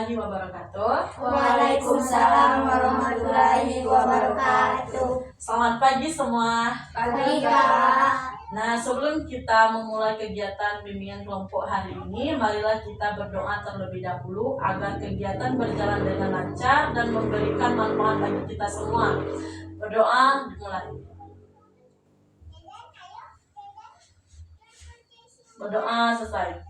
warahmatullahi wabarakatuh. Waalaikumsalam warahmatullahi wabarakatuh. Selamat pagi semua. Pagi Kak. Nah, sebelum kita memulai kegiatan bimbingan kelompok hari ini, marilah kita berdoa terlebih dahulu agar kegiatan berjalan dengan lancar dan memberikan manfaat bagi kita semua. Berdoa dimulai. Berdoa selesai.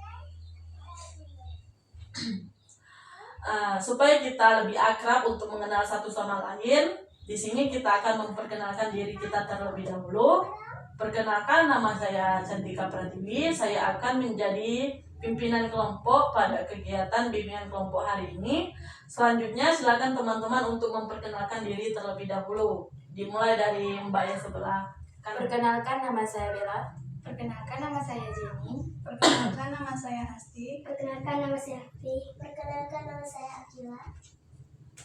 Supaya kita lebih akrab untuk mengenal satu sama lain, di sini kita akan memperkenalkan diri kita terlebih dahulu. Perkenalkan, nama saya Cantika Pratiwi. Saya akan menjadi pimpinan kelompok pada kegiatan bimbingan kelompok hari ini. Selanjutnya silakan teman-teman untuk memperkenalkan diri terlebih dahulu. Dimulai dari Mbak yang sebelah kanan. Perkenalkan, nama saya Bella. Perkenalkan, nama saya Jenny. Perkenalkan, nama saya Asti. Perkenalkan, nama saya Afi. Perkenalkan, nama saya Akila.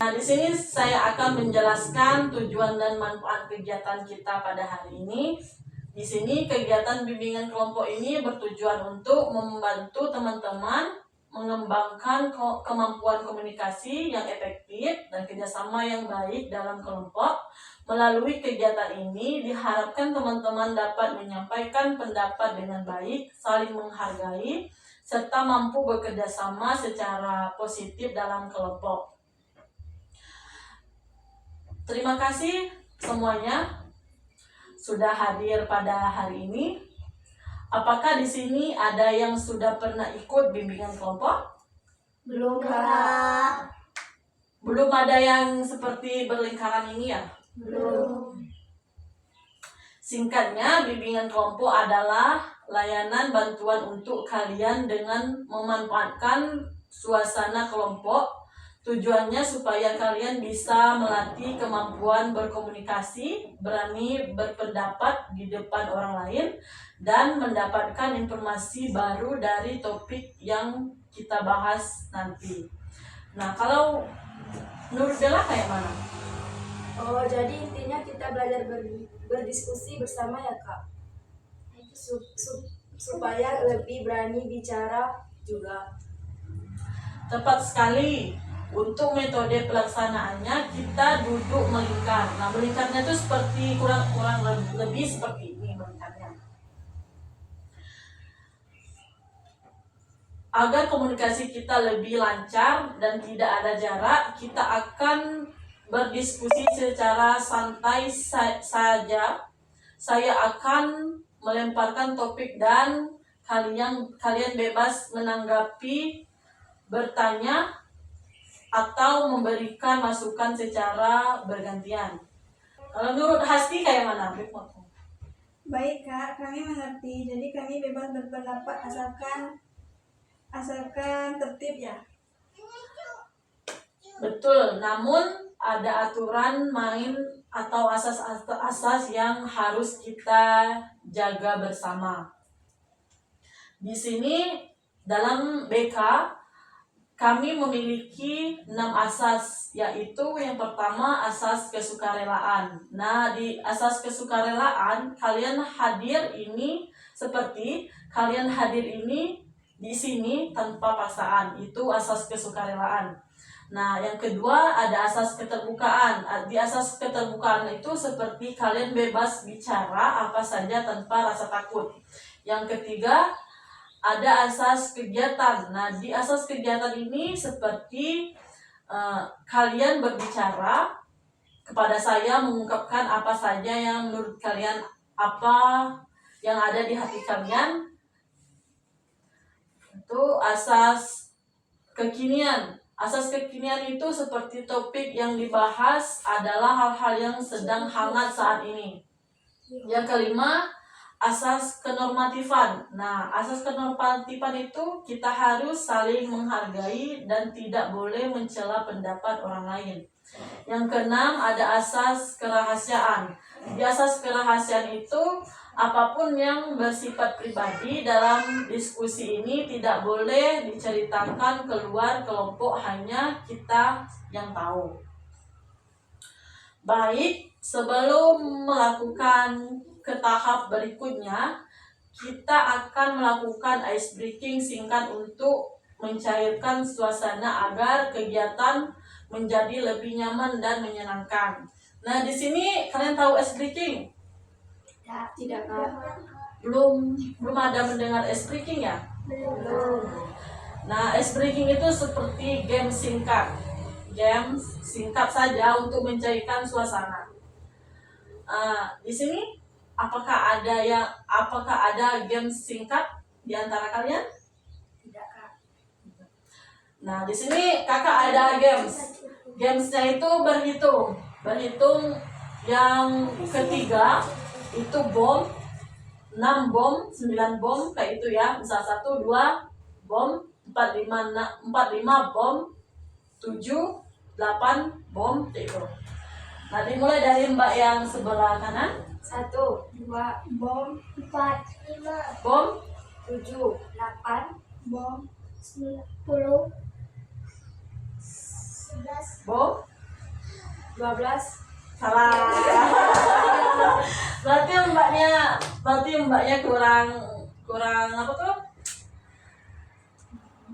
Nah, di sini saya akan menjelaskan tujuan dan manfaat kegiatan kita pada hari ini. Di sini kegiatan bimbingan kelompok ini bertujuan untuk membantu teman-teman mengembangkan kemampuan komunikasi yang efektif dan kerjasama yang baik dalam kelompok. Melalui kegiatan ini diharapkan teman-teman dapat menyampaikan pendapat dengan baik, saling menghargai, serta mampu bekerja sama secara positif dalam kelompok. Terima kasih semuanya sudah hadir pada hari ini. Apakah di sini ada yang sudah pernah ikut bimbingan kelompok? Belum Kak. Belum ada yang seperti berlingkaran ini ya? Belum. Singkatnya, bimbingan kelompok adalah layanan bantuan untuk kalian dengan memanfaatkan suasana kelompok. Tujuannya supaya kalian bisa melatih kemampuan berkomunikasi, berani berpendapat di depan orang lain, dan mendapatkan informasi baru dari topik yang kita bahas nanti. Nah, kalau menurut Bella kayak mana? Oh, jadi intinya kita belajar berdiskusi bersama ya Kak. Supaya lebih berani bicara juga. Tepat sekali. Untuk metode pelaksanaannya kita duduk melingkar. Nah, melingkarnya itu seperti kurang lebih seperti ini melingkarnya. Agar komunikasi kita lebih lancar dan tidak ada jarak, kita akan berdiskusi secara santai saja. Saya akan melemparkan topik dan kalian bebas menanggapi, bertanya, atau memberikan masukan secara bergantian. Kalau menurut Hasti kayak mana? Baik Kak, kami mengerti. Jadi kami bebas berpendapat asalkan tertib ya. Betul, namun ada aturan main atau asas-asas yang harus kita jaga bersama. Di sini dalam BK kami memiliki 6 asas, yaitu yang pertama asas kesukarelaan. Nah, di asas kesukarelaan kalian hadir ini seperti kalian hadir ini di sini tanpa paksaan. Itu asas kesukarelaan. Nah, yang kedua ada asas keterbukaan. Di asas keterbukaan itu seperti kalian bebas bicara apa saja tanpa rasa takut. Yang ketiga ada asas kegiatan. Nah, di asas kegiatan ini seperti kalian berbicara kepada saya, mengungkapkan apa saja yang menurut kalian, apa yang ada di hati kalian. Itu asas kekinian. Asas kekinian itu seperti topik yang dibahas adalah hal-hal yang sedang hangat saat ini. Yang kelima, asas kenormatifan. Nah, asas kenormatifan itu kita harus saling menghargai dan tidak boleh mencela pendapat orang lain. Yang keenam, ada asas kerahasiaan. Di asas kerahasiaan itu, apapun yang bersifat pribadi dalam diskusi ini tidak boleh diceritakan keluar kelompok, hanya kita yang tahu. Baik, sebelum melakukan ke tahap berikutnya, kita akan melakukan ice breaking singkat untuk mencairkan suasana agar kegiatan menjadi lebih nyaman dan menyenangkan. Nah, di sini kalian tahu ice breaking? Tidak, Kak. Belum ada mendengar ice breaking ya? Belum. Nah, ice breaking itu seperti game singkat. Game singkat saja untuk mencairkan suasana. Di sini apakah ada game singkat di antara kalian? Tidak, Kak. Nah, di sini kakak ada games. Gamesnya itu berhitung. Yang ketiga itu bom, 6 bom, 9 bom kayak itu ya. Misal 1, 2 bom, 4, 5 bom, 7, 8 bom kayak itu. Nah, dimulai dari Mbak yang sebelah kanan. 1, 2, Bom, 4, 5, Bom, 7, 8, bom, 10, 11, bom. 12, Salah. berarti mbaknya kurang apa tuh?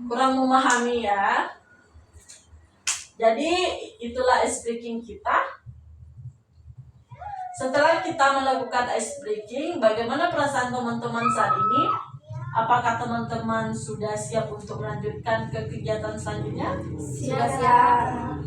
Kurang memahami ya. Jadi itulah ice breaking kita. Setelah kita melakukan ice breaking, bagaimana perasaan teman-teman saat ini? Apakah teman-teman sudah siap untuk melanjutkan ke kegiatan selanjutnya? siap.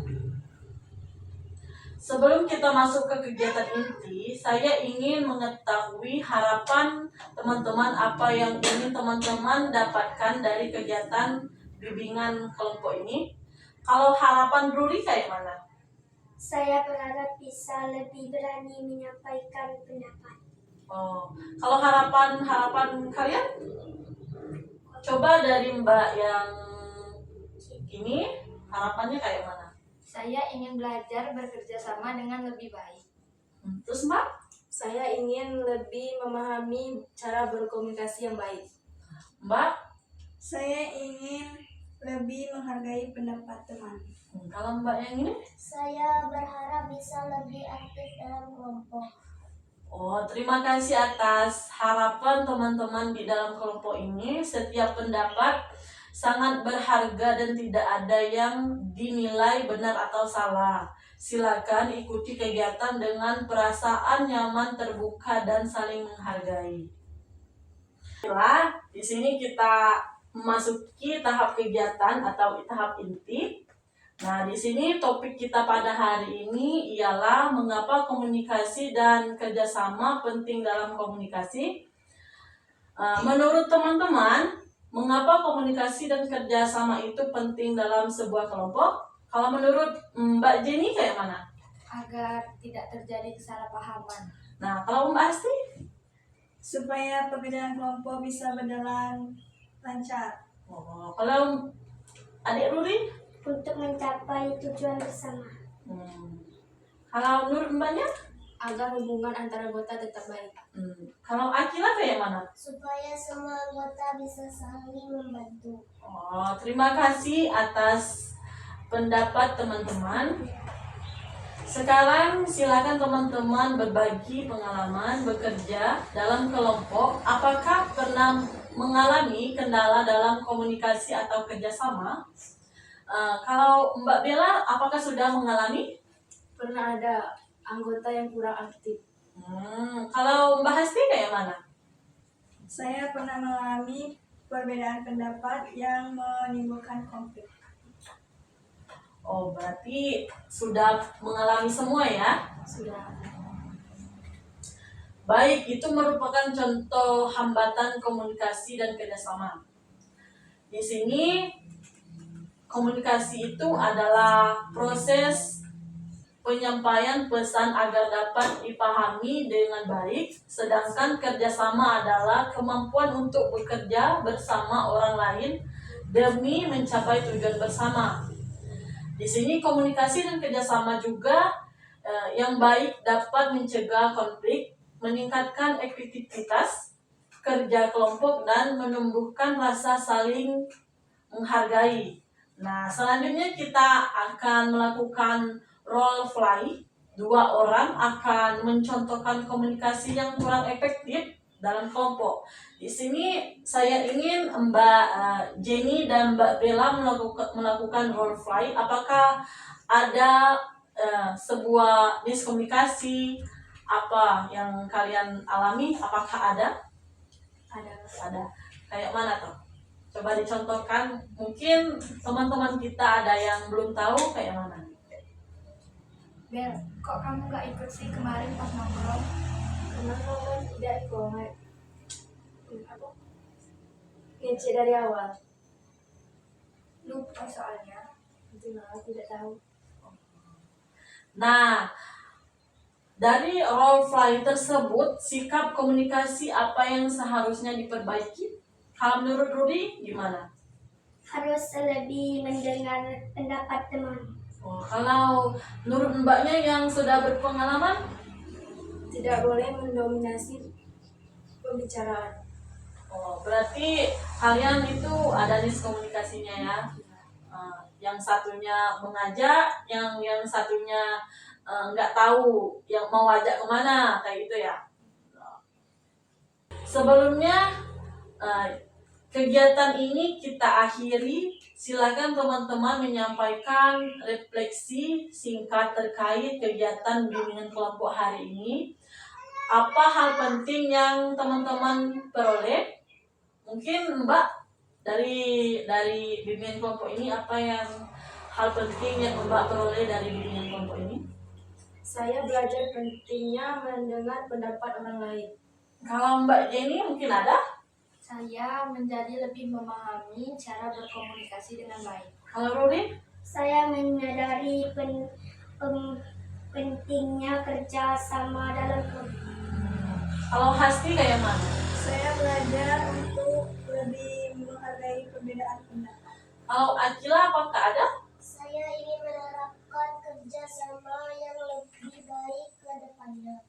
Sebelum kita masuk ke kegiatan inti, saya ingin mengetahui harapan teman-teman, apa yang ingin teman-teman dapatkan dari kegiatan bimbingan kelompok ini. Kalau harapan Ruri kayak mana? Saya berharap bisa lebih berani menyampaikan pendapat. Oh, kalau harapan kalian? Coba dari Mbak yang ini, harapannya kayak mana? Saya ingin belajar bekerja sama dengan lebih baik. Terus Mbak? Saya ingin lebih memahami cara berkomunikasi yang baik. Mbak? saya ingin lebih menghargai pendapat teman. Kalau Mbak yang ini? Saya berharap bisa lebih aktif dalam kelompok. Oh, terima kasih atas harapan teman-teman di dalam kelompok ini. Setiap pendapat sangat berharga dan tidak ada yang dinilai benar atau salah. Silakan ikuti kegiatan dengan perasaan nyaman, terbuka, dan saling menghargai. Baiklah, di sini kita memasuki tahap kegiatan atau tahap inti. Nah, di sini topik kita pada hari ini ialah mengapa komunikasi dan kerjasama penting dalam komunikasi. Menurut teman-teman, mengapa komunikasi dan kerjasama itu penting dalam sebuah kelompok? Kalau menurut Mbak Jenny kayak mana? Agar tidak terjadi kesalahpahaman. Nah, kalau Mbak Asti? Supaya pekerjaan kelompok bisa berjalan lancar. Oh, kalau adik Ruri? Untuk mencapai tujuan bersama. Kalau menurut Mbaknya? Agar hubungan antara anggota tetap baik. Kalau Akila kayak mana? Supaya semua anggota bisa saling membantu. Oh, terima kasih atas pendapat teman-teman. Sekarang silakan teman-teman berbagi pengalaman bekerja dalam kelompok. Apakah pernah mengalami kendala dalam komunikasi atau kerjasama? Kalau Mbak Bella, apakah sudah mengalami? Pernah ada anggota yang kurang aktif. Kalau Mbak Hasti kayak mana? Saya pernah mengalami perbedaan pendapat yang menimbulkan konflik. Oh, berarti sudah mengalami semua ya? Sudah. Baik, itu merupakan contoh hambatan komunikasi dan kerjasama. Di sini, komunikasi itu adalah proses penyampaian pesan agar dapat dipahami dengan baik, sedangkan kerjasama adalah kemampuan untuk bekerja bersama orang lain demi mencapai tujuan bersama. Di sini komunikasi dan kerjasama juga yang baik dapat mencegah konflik, meningkatkan efektivitas kerja kelompok, dan menumbuhkan rasa saling menghargai. Nah, selanjutnya kita akan melakukan role play. 2 orang akan mencontohkan komunikasi yang kurang efektif dalam kelompok. Di sini saya ingin Mbak Jenny dan Mbak Bella melakukan role play. Apakah ada sebuah miskomunikasi apa yang kalian alami? Apakah ada? Ada. Kayak mana tuh? Coba dicontohkan. Mungkin teman-teman kita ada yang belum tahu kayak mana. Bel, kok kamu gak ikut sih kemarin pas nongkrong? Karena kamu tidak ikut apa? Ngecek dari awal. Lupa soalnya. Itulah, tidak tahu. Nah, dari role play tersebut, sikap komunikasi apa yang seharusnya diperbaiki? Kalau menurut Rudy, gimana? Harus lebih mendengar pendapat teman. Kalau menurut mbaknya yang sudah berpengalaman? Tidak boleh mendominasi pembicaraan. Berarti kalian itu ada miskomunikasinya ya? Yang satunya mengajak, yang satunya nggak tahu yang mau ajak kemana, kayak gitu ya. Sebelumnya kegiatan ini kita akhiri. Silakan teman-teman menyampaikan refleksi singkat terkait kegiatan bimbingan kelompok hari ini. Apa hal penting yang teman-teman peroleh? Mungkin Mbak dari bimbingan kelompok ini, apa yang hal penting yang Mbak peroleh dari bimbingan kelompok ini? Saya belajar pentingnya mendengar pendapat orang lain. Kalau Mbak Jenny mungkin ada? Saya menjadi lebih memahami cara berkomunikasi dengan baik. Kalau Rudy? Saya menyadari pentingnya kerja sama dalam kelompok. Kalau Hasti kayak mana? Saya belajar untuk lebih menghargai perbedaan pendapat. Kalau Akila apakah ada? Saya ingin menerapkan kerja sama yang lebih baik ke depannya.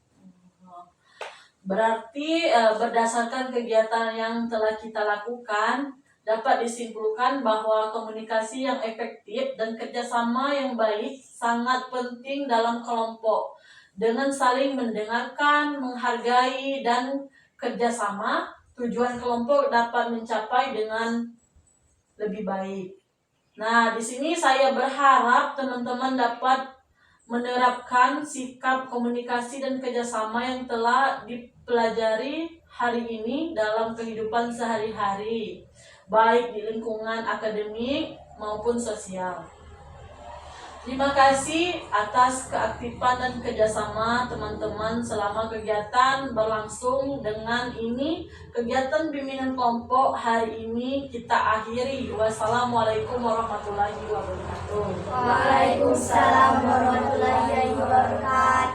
Berarti berdasarkan kegiatan yang telah kita lakukan, dapat disimpulkan bahwa komunikasi yang efektif dan kerjasama yang baik sangat penting dalam kelompok. Dengan saling mendengarkan, menghargai, dan kerjasama, tujuan kelompok dapat mencapai dengan lebih baik. Nah, di sini saya berharap teman-teman dapat menerapkan sikap komunikasi dan kerjasama yang telah dipelajari hari ini dalam kehidupan sehari-hari, baik di lingkungan akademik maupun sosial. Terima kasih atas keaktifan dan kerjasama teman-teman selama kegiatan berlangsung. Dengan ini, kegiatan bimbingan kelompok hari ini kita akhiri. Wassalamualaikum warahmatullahi wabarakatuh. Waalaikumsalam warahmatullahi wabarakatuh.